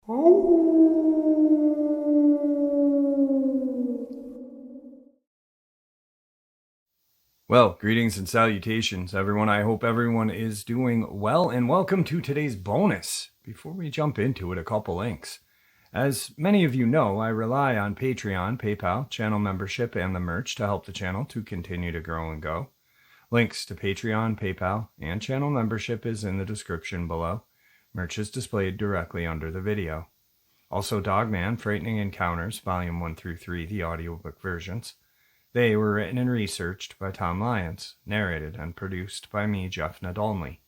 Well, greetings and salutations, everyone. I hope everyone is doing well, and welcome to today's bonus. Before we jump into it, a couple links. As many of you know, I rely on Patreon, PayPal, channel membership, and the merch to help the channel to continue to grow and go. Links to Patreon, PayPal, and channel membership is in the description below. Merch is displayed directly under the video. Also, Dogman, Frightening Encounters, Volume 1 through 3, the audiobook versions. They were written and researched by Tom Lyons, narrated and produced by me, Jeff Nadolny.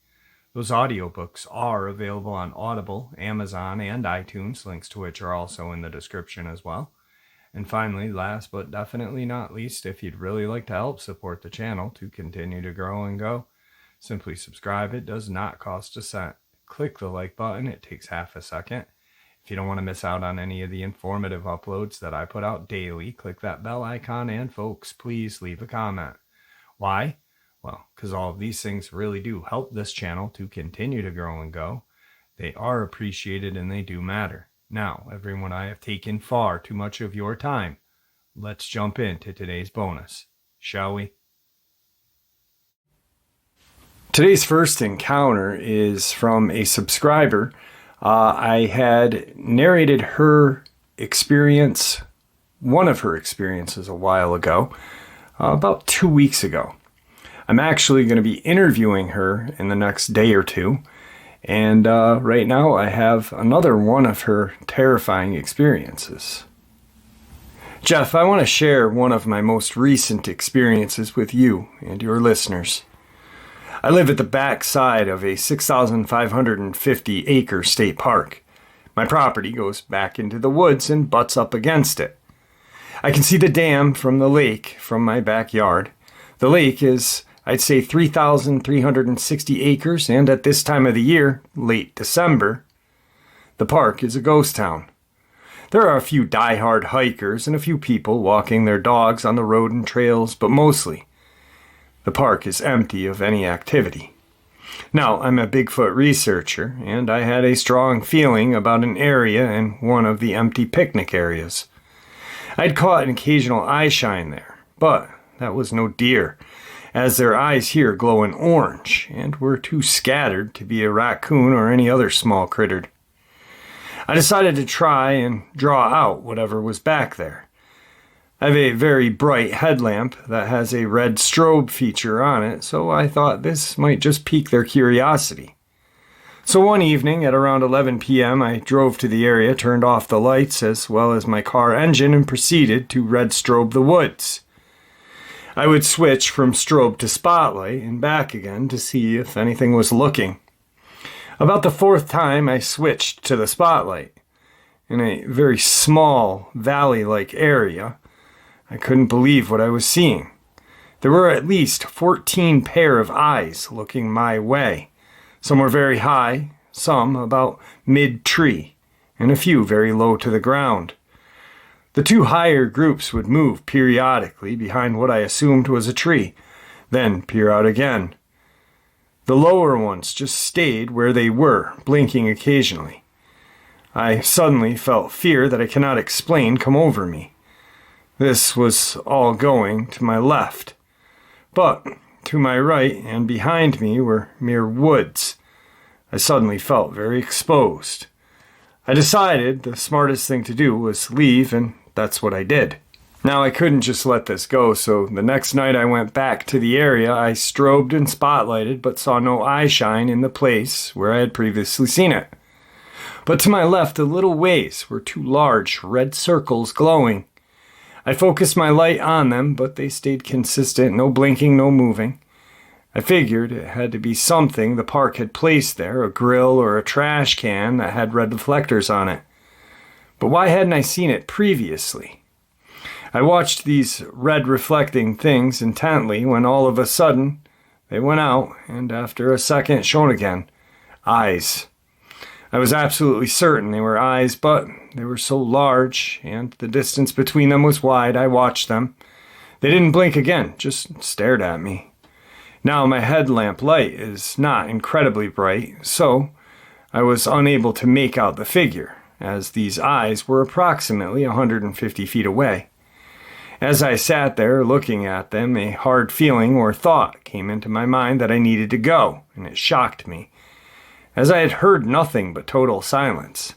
Those audiobooks are available on Audible, Amazon, and iTunes, links to which are also in the description as well. And finally, last but definitely not least, if you'd really like to help support the channel to continue to grow and go, simply subscribe. It does not cost a cent. Click the like button. It takes half a second. If you don't want to miss out on any of the informative uploads that I put out daily, click that bell icon, and folks, please leave a comment. Why? Well, because all of these things really do help this channel to continue to grow and go. They are appreciated and they do matter. Now, everyone, I have taken far too much of your time. Let's jump into today's bonus, shall we? Today's first encounter is from a subscriber. I had narrated her experience, one of her experiences a while ago, about 2 weeks ago. I'm actually going to be interviewing her in the next day or two, and right now I have another one of her terrifying experiences. Jeff, I want to share one of my most recent experiences with you and your listeners. I live at the back side of a 6,550 acre state park. My property goes back into the woods and butts up against it. I can see the dam from the lake from my backyard. The lake is, I'd say, 3,360 acres, and at this time of the year, late December, the park is a ghost town. There are a few die-hard hikers and a few people walking their dogs on the road and trails, but mostly, the park is empty of any activity. Now, I'm a Bigfoot researcher, and I had a strong feeling about an area in one of the empty picnic areas. I'd caught an occasional eye shine there, but that was no deer, as their eyes here glow in orange, and were too scattered to be a raccoon or any other small critter. I decided to try and draw out whatever was back there. I have a very bright headlamp that has a red strobe feature on it, so I thought this might just pique their curiosity. So one evening at around 11 p.m., I drove to the area, turned off the lights as well as my car engine, and proceeded to red strobe the woods. I would switch from strobe to spotlight and back again to see if anything was looking. About the fourth time, I switched to the spotlight. In a very small valley-like area, I couldn't believe what I was seeing. There were at least 14 pair of eyes looking my way. Some were very high, some about mid-tree, and a few very low to the ground. The two higher groups would move periodically behind what I assumed was a tree, then peer out again. The lower ones just stayed where they were, blinking occasionally. I suddenly felt fear that I cannot explain come over me. This was all going to my left, but to my right and behind me were mere woods. I suddenly felt very exposed. I decided the smartest thing to do was leave, and that's what I did. Now, I couldn't just let this go, so the next night I went back to the area. I strobed and spotlighted, but saw no eye shine in the place where I had previously seen it. But to my left, a little ways, were two large red circles glowing. I focused my light on them, but they stayed consistent, no blinking, no moving. I figured it had to be something the park had placed there, a grill or a trash can that had red reflectors on it. But why hadn't I seen it previously? I watched these red reflecting things intently when all of a sudden they went out, and after a second shone again. Eyes. I was absolutely certain they were eyes, but they were so large, and the distance between them was wide. I watched them. They didn't blink again, just stared at me. Now my headlamp light is not incredibly bright, so I was unable to make out the figure. as these eyes were approximately 150 feet away. As I sat there looking at them, a hard feeling or thought came into my mind that I needed to go, and it shocked me, as I had heard nothing but total silence.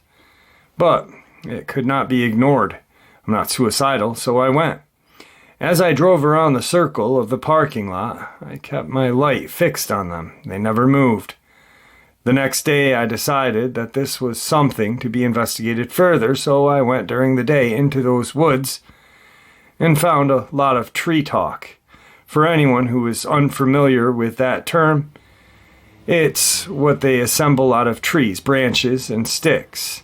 But it could not be ignored. I'm not suicidal, so I went. As I drove around the circle of the parking lot, I kept my light fixed on them. They never moved. The next day I decided that this was something to be investigated further, so I went during the day into those woods and found a lot of tree talk. For anyone who is unfamiliar with that term, it's what they assemble out of trees, branches, and sticks.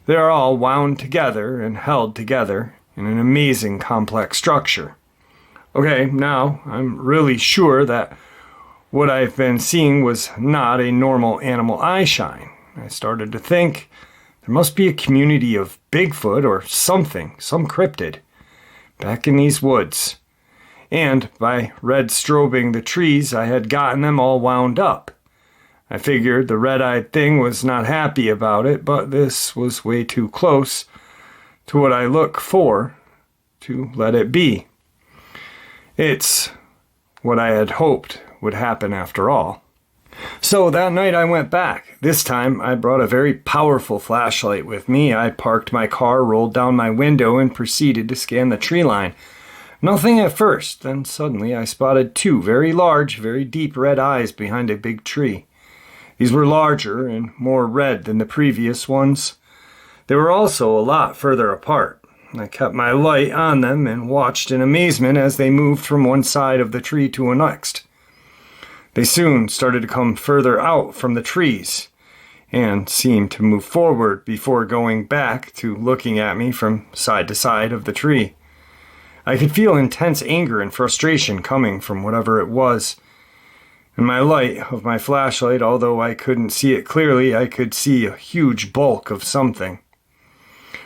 They are all wound together and held together in an amazing complex structure. Okay, now I'm really sure that what I've been seeing was not a normal animal eye shine. I started to think there must be a community of Bigfoot or something, some cryptid, back in these woods. And by red strobing the trees, I had gotten them all wound up. I figured the red-eyed thing was not happy about it, but this was way too close to what I look for to let it be. It's what I had hoped would happen after all. So that night I went back. This time I brought a very powerful flashlight with me. I parked my car, rolled down my window, and proceeded to scan the tree line. Nothing at first, then suddenly I spotted two very large, very deep red eyes behind a big tree. These were larger and more red than the previous ones. They were also a lot further apart. I kept my light on them and watched in amazement as they moved from one side of the tree to the next. They soon started to come further out from the trees and seemed to move forward before going back to looking at me from side to side of the tree. I could feel intense anger and frustration coming from whatever it was. In my light of my flashlight, although I couldn't see it clearly, I could see a huge bulk of something.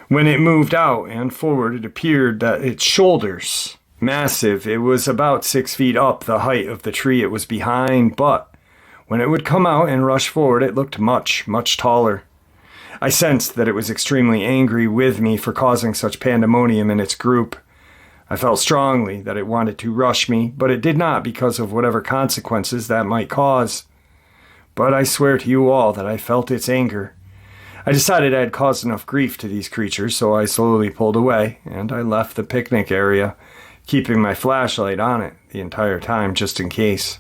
When it moved out and forward, it appeared that its shoulders, massive, it was about 6 feet up the height of the tree it was behind, but when it would come out and rush forward, it looked much, much taller. I sensed that it was extremely angry with me for causing such pandemonium in its group. I felt strongly that it wanted to rush me, but it did not because of whatever consequences that might cause. But I swear to you all that I felt its anger. I decided I had caused enough grief to these creatures, so I slowly pulled away, and I left the picnic area, keeping my flashlight on it the entire time just in case.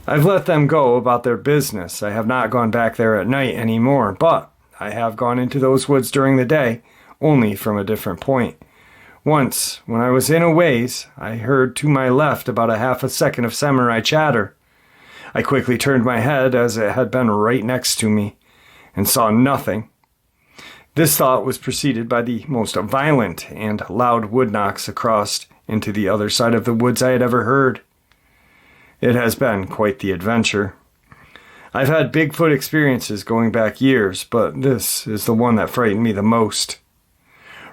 I've let them go about their business. I have not gone back there at night anymore, but I have gone into those woods during the day, only from a different point. Once, when I was in a ways, I heard to my left about a half a second of samurai chatter. I quickly turned my head as it had been right next to me, and saw nothing. This thought was preceded by the most violent and loud wood knocks across into the other side of the woods I had ever heard. It has been quite the adventure. I've had Bigfoot experiences going back years, but this is the one that frightened me the most.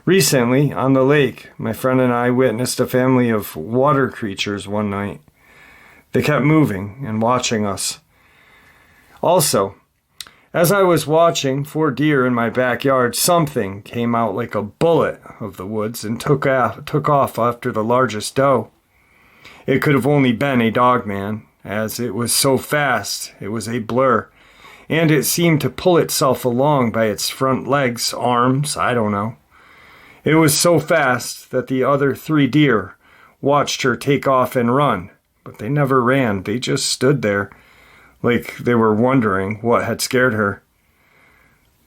Recently, on the lake, my friend and I witnessed a family of water creatures one night. They kept moving and watching us. Also, as I was watching 4 deer in my backyard, something came out like a bullet of the woods and took off after the largest doe. It could have only been a Dogman, as it was so fast it was a blur, and it seemed to pull itself along by its front legs, arms, I don't know. It was so fast that the other 3 deer watched her take off and run, but they never ran, they just stood there, like they were wondering what had scared her.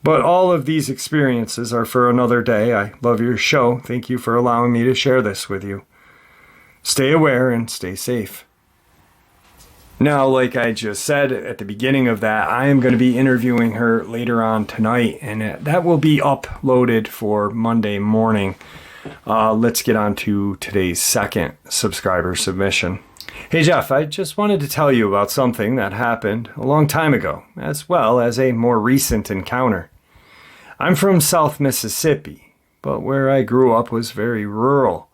But all of these experiences are for another day. I love your show. Thank you for allowing me to share this with you. Stay aware and stay safe. Now, like I just said at the beginning of that, I am going to be interviewing her later on tonight, and that will be uploaded for Monday morning. Let's get on to today's second subscriber submission. Hey Jeff, I just wanted to tell you about something that happened a long time ago, as well as a more recent encounter. I'm from South Mississippi, but where I grew up was very rural.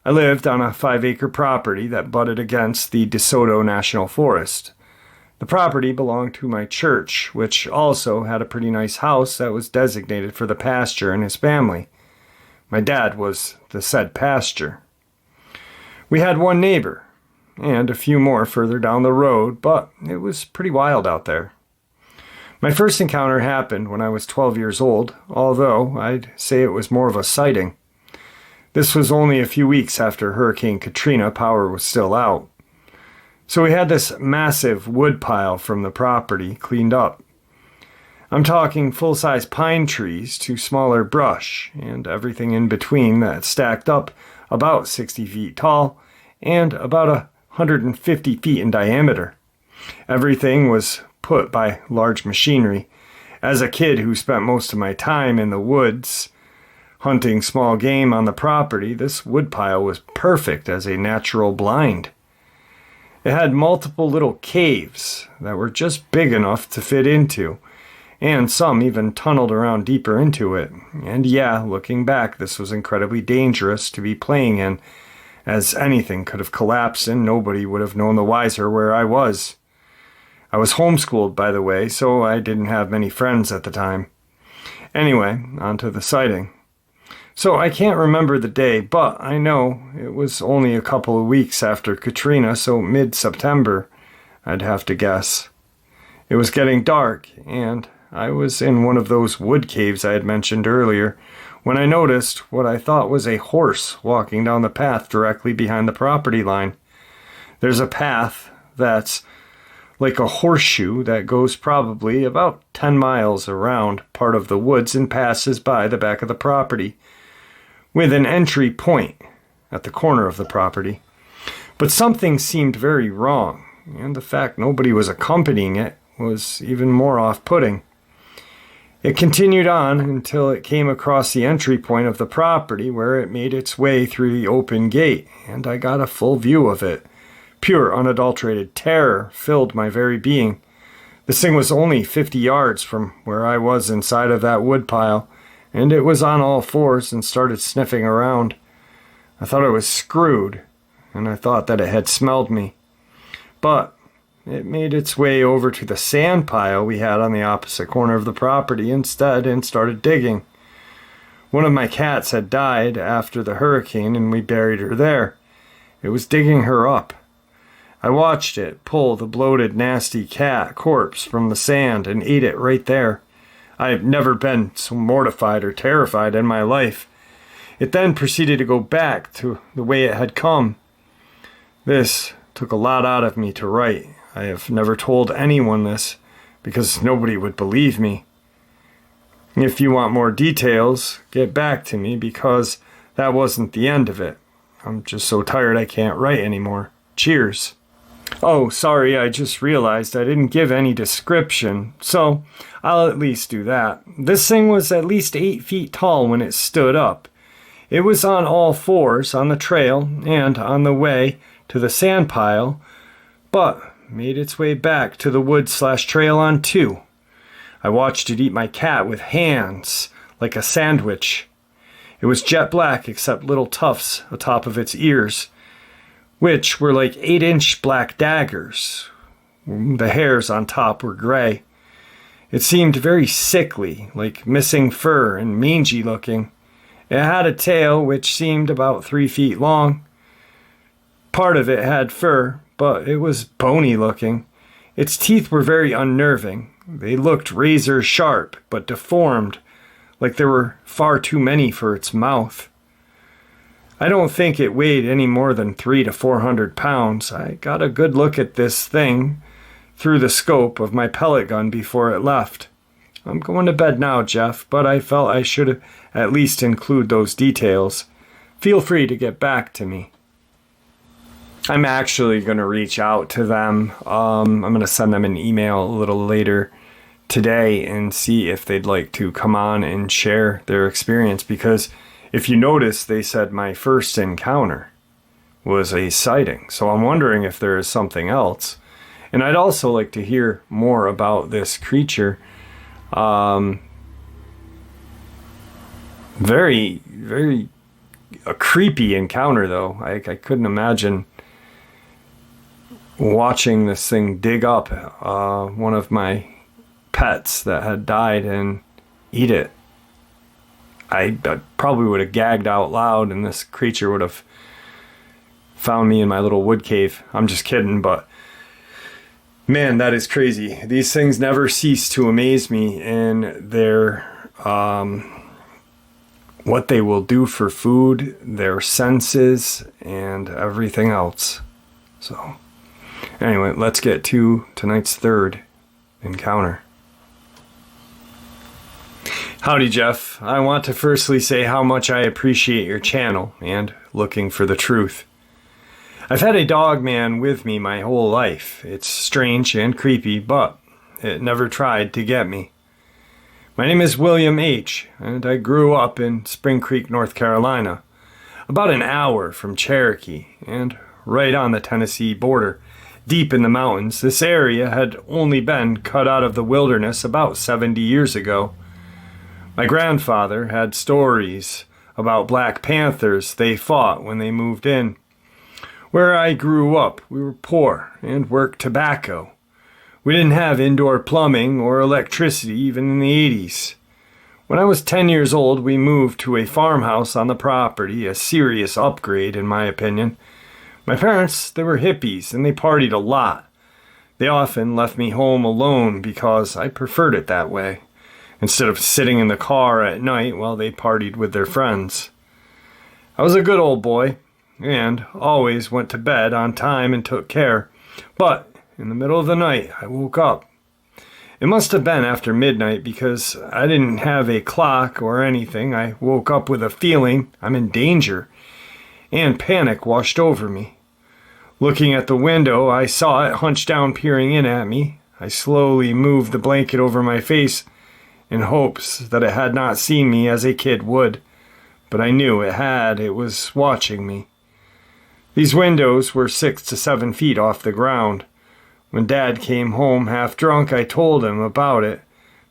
I lived on a 5-acre property that butted against the DeSoto National Forest. The property belonged to my church, which also had a pretty nice house that was designated for the pastor and his family. My dad was the said pastor. We had one neighbor, and a few more further down the road, but it was pretty wild out there. My first encounter happened when I was 12 years old, although I'd say it was more of a sighting. This was only a few weeks after Hurricane Katrina. Power was still out. So we had this massive wood pile from the property cleaned up. I'm talking full-size pine trees to smaller brush and everything in between that stacked up about 60 feet tall and about 150 feet in diameter. Everything was put by large machinery. As a kid who spent most of my time in the woods hunting small game on the property, this woodpile was perfect as a natural blind. It had multiple little caves that were just big enough to fit into, and some even tunneled around deeper into it. And yeah, looking back, this was incredibly dangerous to be playing in, as anything could have collapsed and nobody would have known the wiser where I was. I was homeschooled, by the way, so I didn't have many friends at the time. Anyway, on to the sighting. So I can't remember the day, but I know it was only a couple of weeks after Katrina, so mid-September, I'd have to guess. It was getting dark, and I was in one of those wood caves I had mentioned earlier, when I noticed what I thought was a horse walking down the path directly behind the property line. There's a path that's like a horseshoe that goes probably about 10 miles around part of the woods and passes by the back of the property, with an entry point at the corner of the property. But something seemed very wrong, and the fact nobody was accompanying it was even more off-putting. It continued on until it came across the entry point of the property, where it made its way through the open gate, and I got a full view of it. Pure, unadulterated terror filled my very being. This thing was only 50 yards from where I was inside of that woodpile, and it was on all fours and started sniffing around. I thought I was screwed, and I thought that it had smelled me. But it made its way over to the sand pile we had on the opposite corner of the property instead and started digging. One of my cats had died after the hurricane, and we buried her there. It was digging her up. I watched it pull the bloated, nasty cat corpse from the sand and ate it right there. I have never been so mortified or terrified in my life. It then proceeded to go back to the way it had come. This took a lot out of me to write. I have never told anyone this because nobody would believe me. If you want more details, get back to me because that wasn't the end of it. I'm just so tired I can't write anymore. Cheers. Oh, sorry, I just realized I didn't give any description, so I'll at least do that. This thing was at least 8 feet tall when it stood up. It was on all fours on the trail and on the way to the sand pile, but made its way back to the wood/trail on two. I watched it eat my cat with hands, like a sandwich. It was jet black except little tufts atop of its ears, which were like 8-inch black daggers. The hairs on top were gray. It seemed very sickly, like missing fur and mangy looking. It had a tail which seemed about 3 feet long. Part of it had fur, but it was bony looking. Its teeth were very unnerving. They looked razor sharp, but deformed, like there were far too many for its mouth. I don't think it weighed any more than 300 to 400 pounds. I got a good look at this thing through the scope of my pellet gun before it left. I'm going to bed now, Jeff, but I felt I should at least include those details. Feel free to get back to me. I'm actually going to reach out to them. I'm going to send them an email a little later today and see if they'd like to come on and share their experience, because if you notice, they said my first encounter was a sighting. So I'm wondering if there is something else. And I'd also like to hear more about this creature. Very, very a creepy encounter, though. I couldn't imagine watching this thing dig up one of my pets that had died and eat it. I probably would have gagged out loud, and this creature would have found me in my little wood cave. I'm just kidding, but man, that is crazy. These things never cease to amaze me in their what they will do for food, their senses, and everything else. So anyway, let's get to tonight's third encounter. Howdy, Jeff. I want to firstly say how much I appreciate your channel and looking for the truth. I've had a Dogman with me my whole life. It's strange and creepy, but it never tried to get me. My name is William H., and I grew up in Spring Creek, North Carolina, about an hour from Cherokee, and right on the Tennessee border. Deep in the mountains, this area had only been cut out of the wilderness about 70 years ago. My grandfather had stories about Black Panthers they fought when they moved in. Where I grew up, we were poor and worked tobacco. We didn't have indoor plumbing or electricity even in the 80s. When I was 10 years old, we moved to a farmhouse on the property, a serious upgrade in my opinion. My parents, they were hippies and they partied a lot. They often left me home alone because I preferred it that way, instead of sitting in the car at night while they partied with their friends. I was a good old boy, and always went to bed on time and took care. But in the middle of the night, I woke up. It must have been after midnight because I didn't have a clock or anything. I woke up with a feeling I'm in danger, and panic washed over me. Looking at the window, I saw it hunched down peering in at me. I slowly moved the blanket over my face in hopes that it had not seen me as a kid would. But I knew it had. It was watching me. These windows were 6 to 7 feet off the ground. When Dad came home half drunk, I told him about it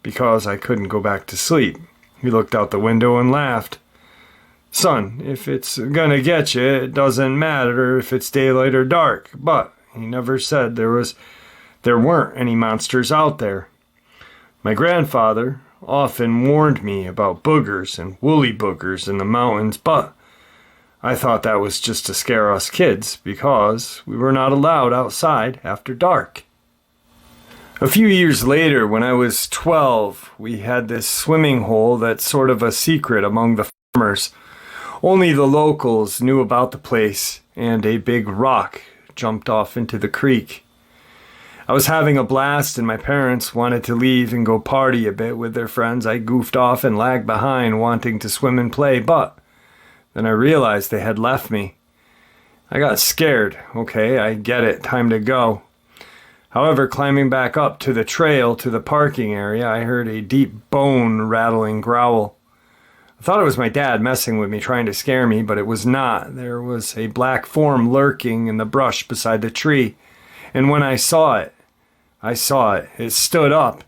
because I couldn't go back to sleep. He looked out the window and laughed. "Son, if it's gonna get you, it doesn't matter if it's daylight or dark." But he never said there weren't any monsters out there. My grandfather often warned me about boogers and woolly boogers in the mountains, but I thought that was just to scare us kids because we were not allowed outside after dark. A few years later, when I was 12, we had this swimming hole that's sort of a secret among the farmers. Only the locals knew about the place, and a big rock jumped off into the creek. I was having a blast and my parents wanted to leave and go party a bit with their friends. I goofed off and lagged behind wanting to swim and play, but then I realized they had left me. I got scared. Okay, I get it. Time to go. However, climbing back up to the trail to the parking area, I heard a deep bone-rattling growl. I thought it was my dad messing with me, trying to scare me, but it was not. There was a black form lurking in the brush beside the tree, and when I saw it. It stood up,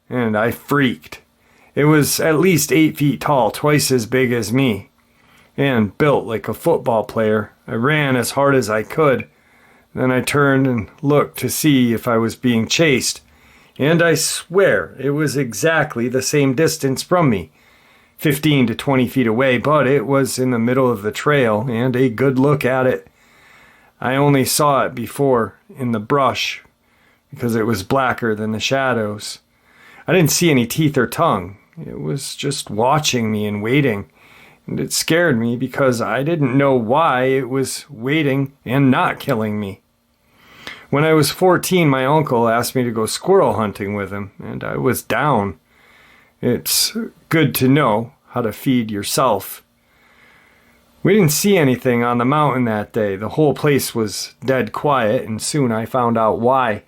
and I freaked. It was at least 8 feet tall, twice as big as me, and built like a football player. I ran as hard as I could. Then I turned and looked to see if I was being chased, and I swear it was exactly the same distance from me, 15 to 20 feet away, but it was in the middle of the trail, and a good look at it. I only saw it before in the brush because it was blacker than the shadows. I didn't see any teeth or tongue. It was just watching me and waiting. And it scared me because I didn't know why it was waiting and not killing me. When I was 14, my uncle asked me to go squirrel hunting with him, and I was down. It's good to know how to feed yourself. We didn't see anything on the mountain that day. The whole place was dead quiet, and soon I found out why.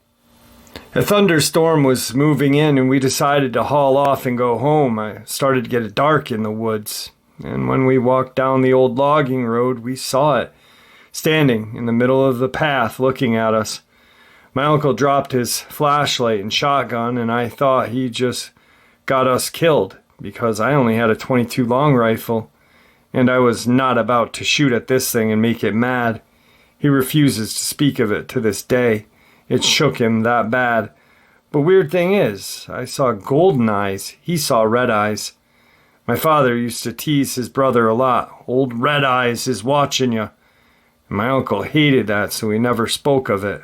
A thunderstorm was moving in, and we decided to haul off and go home. It started to get dark in the woods. And when we walked down the old logging road, we saw it, standing in the middle of the path looking at us. My uncle dropped his flashlight and shotgun, and I thought he just got us killed because I only had a .22 long rifle, and I was not about to shoot at this thing and make it mad. He refuses to speak of it to this day. It shook him that bad. But weird thing is, I saw golden eyes. He saw red eyes. My father used to tease his brother a lot. Old Red Eyes is watching you. And my uncle hated that, so he never spoke of it.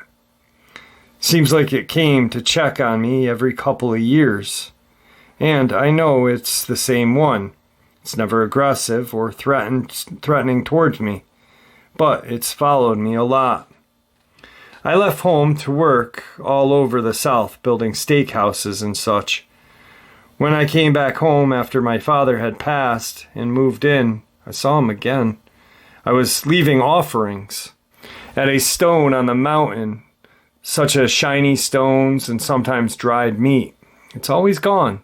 Seems like it came to check on me every couple of years. And I know it's the same one. It's never aggressive or threatening towards me. But it's followed me a lot. I left home to work all over the South, building steakhouses and such. When I came back home after my father had passed and moved in, I saw him again. I was leaving offerings at a stone on the mountain, such as shiny stones and sometimes dried meat. It's always gone.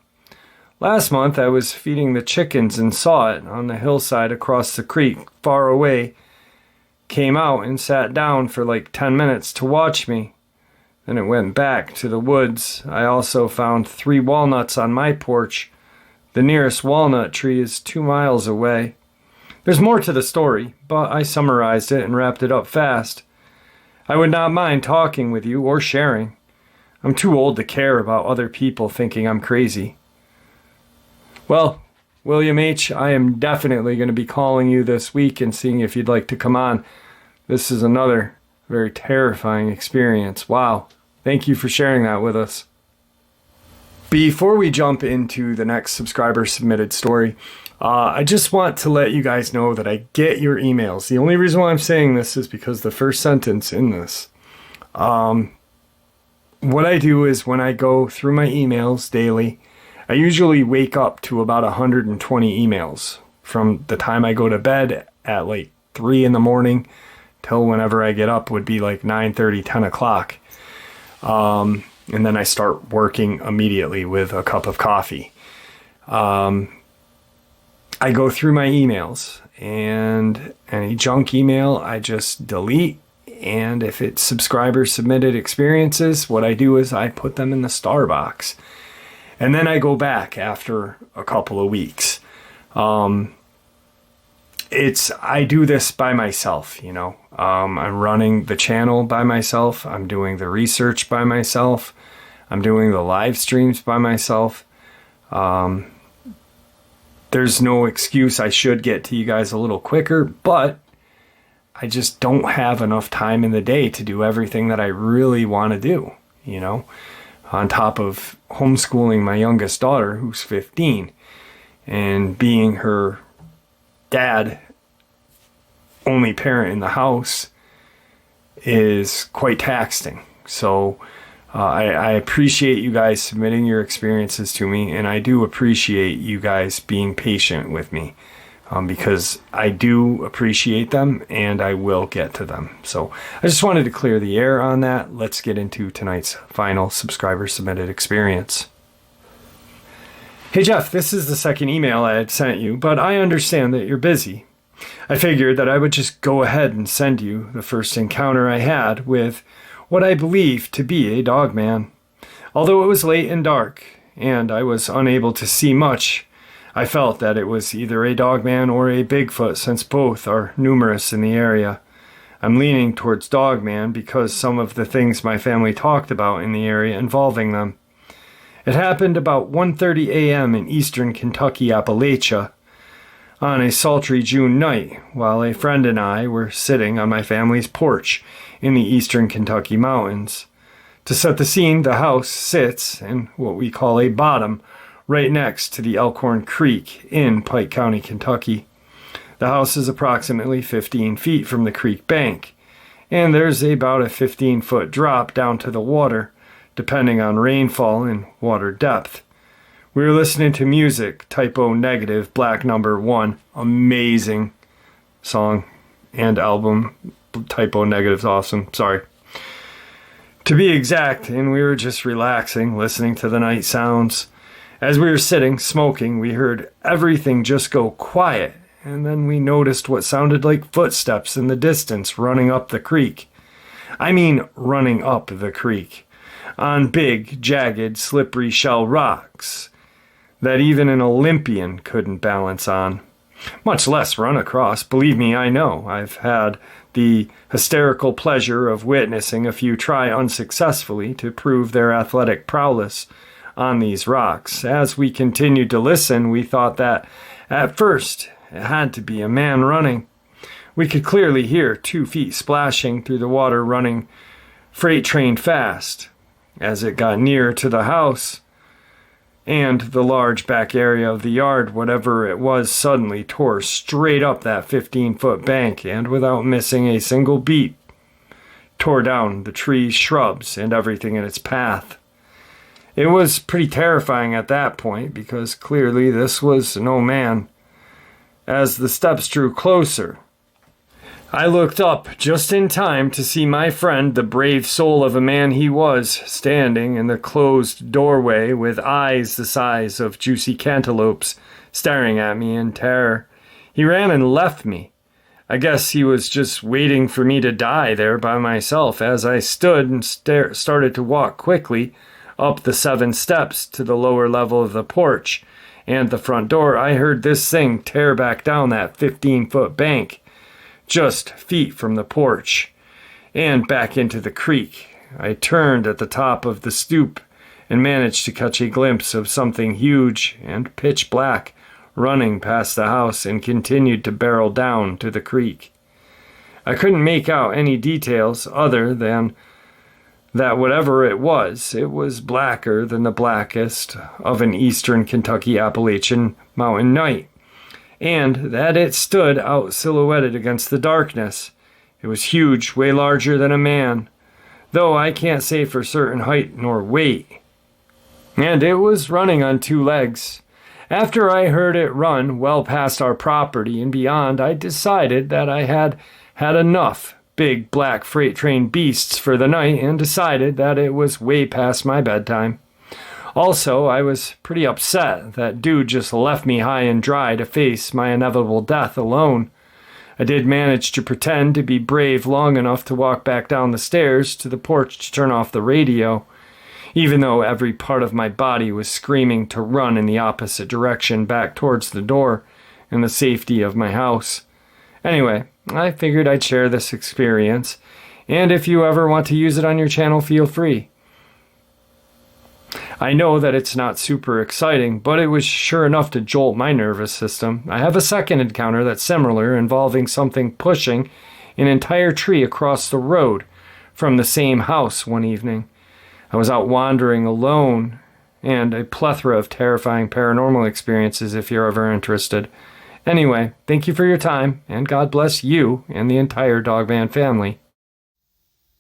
Last month I was feeding the chickens and saw it on the hillside across the creek, far away. Came out and sat down for like 10 minutes to watch me. Then it went back to the woods. I also found 3 walnuts on my porch. The nearest walnut tree is 2 miles away. There's more to the story, but I summarized it and wrapped it up fast. I would not mind talking with you or sharing. I'm too old to care about other people thinking I'm crazy. Well, William H., I am definitely going to be calling you this week and seeing if you'd like to come on. This is another very terrifying experience. Wow. Thank you for sharing that with us. Before we jump into the next subscriber submitted story, I just want to let you guys know that I get your emails. The only reason why I'm saying this is because the first sentence in this. What I do is when I go through my emails daily, I usually wake up to about 120 emails from the time I go to bed at like 3 in the morning till whenever I get up would be like 9:30, 10 o'clock. And then I start working immediately with a cup of coffee. I go through my emails, and any junk email I just delete. And if it's subscriber submitted experiences, what I do is I put them in the star box. And then I go back after a couple of weeks. I do this by myself, you know. I'm running the channel by myself. I'm doing the research by myself. I'm doing the live streams by myself. There's no excuse I should get to you guys a little quicker, but I just don't have enough time in the day to do everything that I really want to do, you know. On top of homeschooling my youngest daughter, who's 15, and being her dad, only parent in the house, is quite taxing. So I appreciate you guys submitting your experiences to me, and I do appreciate you guys being patient with me, because I do appreciate them and I will get to them. So I just wanted to clear the air on that. Let's get into tonight's final subscriber submitted experience. Hey Jeff, this is the second email I had sent you, but I understand that you're busy. I figured that I would just go ahead and send you the first encounter I had with what I believe to be a dogman. Although it was late and dark, and I was unable to see much, I felt that it was either a dogman or a Bigfoot, since both are numerous in the area. I'm leaning towards dogman because some of the things my family talked about in the area involving them. It happened about 1:30 a.m. in eastern Kentucky, Appalachia, on a sultry June night, while a friend and I were sitting on my family's porch in the eastern Kentucky mountains. To set the scene, the house sits in what we call a bottom, right next to the Elkhorn Creek in Pike County, Kentucky. The house is approximately 15 feet from the creek bank, and there's about a 15-foot drop down to the water, depending on rainfall and water depth. We were listening to music, Typo Negative, Black Number 1, amazing song and album. Typo Negative's awesome, sorry. To be exact, and we were just relaxing, listening to the night sounds. As we were sitting, smoking, we heard everything just go quiet, and then we noticed what sounded like footsteps in the distance running up the creek. I mean running up the creek, on big, jagged, slippery shell rocks that even an Olympian couldn't balance on, much less run across. Believe me, I know. I've had the hysterical pleasure of witnessing a few try unsuccessfully to prove their athletic prowess on these rocks. As we continued to listen, we thought that at first it had to be a man running. We could clearly hear 2 feet splashing through the water running freight train fast. As it got nearer to the house and the large back area of the yard, whatever it was suddenly tore straight up that 15-foot bank and, without missing a single beat, tore down the trees, shrubs, and everything in its path. It was pretty terrifying at that point because clearly this was no man. As the steps drew closer, I looked up just in time to see my friend, the brave soul of a man he was, standing in the closed doorway with eyes the size of juicy cantaloupes, staring at me in terror. He ran and left me. I guess he was just waiting for me to die there by myself as I stood and started to walk quickly up the 7 steps to the lower level of the porch and the front door. I heard this thing tear back down that 15-foot bank, just feet from the porch, and back into the creek. I turned at the top of the stoop and managed to catch a glimpse of something huge and pitch black running past the house and continued to barrel down to the creek. I couldn't make out any details other than that whatever it was blacker than the blackest of an eastern Kentucky Appalachian mountain night, and that it stood out silhouetted against the darkness. It was huge, way larger than a man, though I can't say for certain height nor weight. And it was running on 2 legs. After I heard it run well past our property and beyond, I decided that I had had enough big black freight train beasts for the night and decided that it was way past my bedtime. Also, I was pretty upset that dude just left me high and dry to face my inevitable death alone. I did manage to pretend to be brave long enough to walk back down the stairs to the porch to turn off the radio, even though every part of my body was screaming to run in the opposite direction back towards the door and the safety of my house. Anyway, I figured I'd share this experience, and if you ever want to use it on your channel, feel free. I know that it's not super exciting, but it was sure enough to jolt my nervous system. I have a second encounter that's similar, involving something pushing an entire tree across the road from the same house one evening. I was out wandering alone, and a plethora of terrifying paranormal experiences if you're ever interested. Anyway, thank you for your time, and God bless you and the entire Dogman family.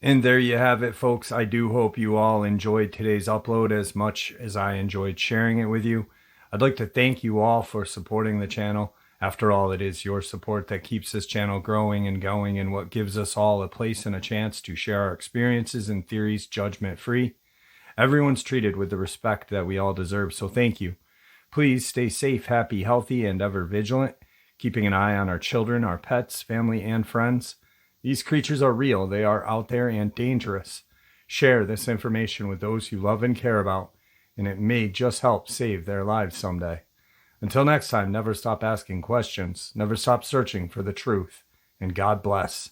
And there you have it, folks. I do hope you all enjoyed today's upload as much as I enjoyed sharing it with you. I'd like to thank you all for supporting the channel. After all, it is your support that keeps this channel growing and going, and what gives us all a place and a chance to share our experiences and theories judgment-free. Everyone's treated with the respect that we all deserve, so thank you. Please stay safe, happy, healthy, and ever vigilant, keeping an eye on our children, our pets, family, and friends. These creatures are real. They are out there and dangerous. Share this information with those you love and care about, and it may just help save their lives someday. Until next time, never stop asking questions, never stop searching for the truth, and God bless.